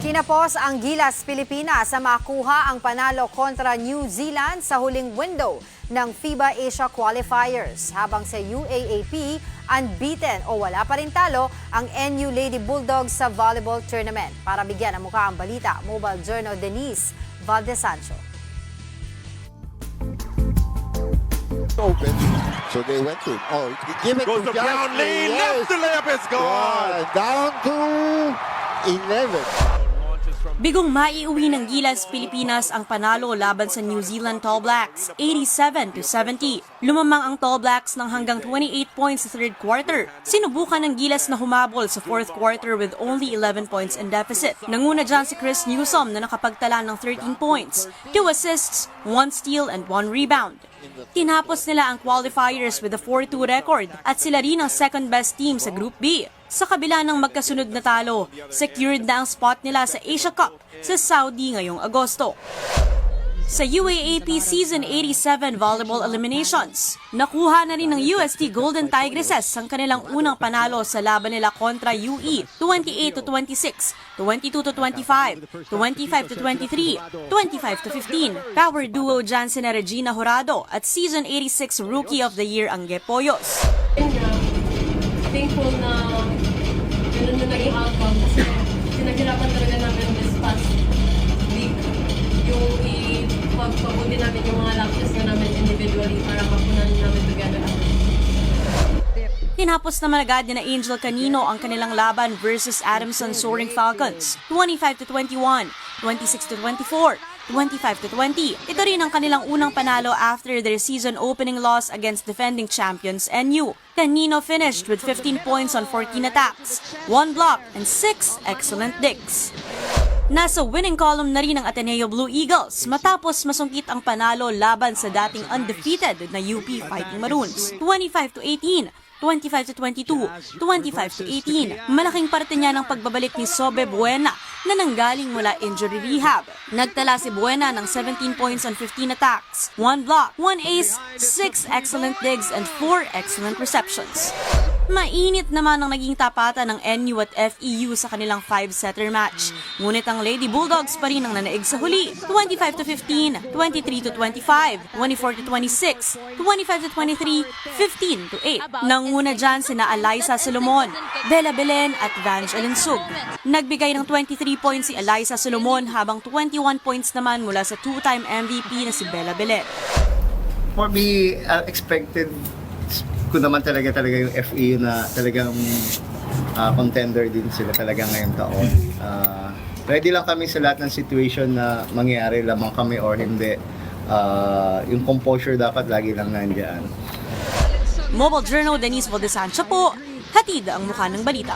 Kinapos ang Gilas Pilipinas sa makuha ang panalo kontra New Zealand sa huling window ng FIBA Asia Qualifiers. Habang sa UAAP, unbeaten o wala pa rin talo ang NU Lady Bulldogs sa volleyball tournament. Para bigyan ng mukha ang balita, Mobile Journal Denise Valdesancho. Open, so they went to. Oh, give it Goes to to Brownlee, left the layup is gone. Down to 11. Bigong maiuwi ng Gilas Pilipinas ang panalo laban sa New Zealand Tall Blacks, 87-70. Lumamang ang Tall Blacks ng hanggang 28 points sa third quarter. Sinubukan ng Gilas na humabol sa fourth quarter with only 11 points in deficit. Nanguna dyan si Chris Newsom na nakapagtala ng 13 points, 2 assists, 1 steal and 1 rebound. Tinapos nila ang qualifiers with a 4-2 record at sila rin ang second best team sa Group B. Sa kabila ng magkasunod na talo, secured na ang spot nila sa Asia Cup sa Saudi ngayong Agosto. Sa UAAP Season 87 Volleyball Eliminations, nakuha na rin ng UST Golden Tigresses ang kanilang unang panalo sa laban nila kontra UE 28-26, 22-25, 25-23, 25-15. Power duo Jansen na Regina Jurado at Season 86 Rookie of the Year ang Gepoyos. Thankful na ganun na naging outcome kasi pinaghirapan talaga namin this past week yung ipagpabuti namin yung mga lapses na namin individually para mapunan namin together. Tinapos naman agad ni na Angel Canino ang kanilang laban versus Adamson Soaring Falcons, 25-21, 26-24, 25-20. Ito rin ang kanilang unang panalo after their season opening loss against defending champions NU. Canino finished with 15 points on 14 attacks, 1 block, and 6 excellent digs. Nasa winning column na rin ang Ateneo Blue Eagles matapos masungkit ang panalo laban sa dating undefeated na UP Fighting Maroons, 25-18. 25-22, 25-18. Malaking parte niya ng pagbabalik ni Sobe Buena na nanggaling mula injury rehab. Nagtala si Buena ng 17 points on 15 attacks, 1 block, 1 ace, 6 excellent digs, and 4 excellent receptions. Mainit naman ang naging tapatan ng NU at FEU sa kanilang 5-setter match. Ngunit ang Lady Bulldogs pa rin ang nanaig sa huli, 25-15, 23-25, 24-26, 25-23, 15-8. Nanguna dyan sina Alyssa Solomon, Bella Belen at Vange Alinsug. Nagbigay ng 23 points si Alyssa Solomon habang 21 points naman mula sa 2-time MVP na si Bella Belen. For me, expected ko naman talaga yung FEU na talagang contender din sila talaga ngayong taon. Ready lang kami sa lahat ng situation na mangyari, lamang kami or hindi. Yung composure dapat lagi lang nandiyan. Mobile Journal Denise Valdesancho po, hatid ang mukha ng balita.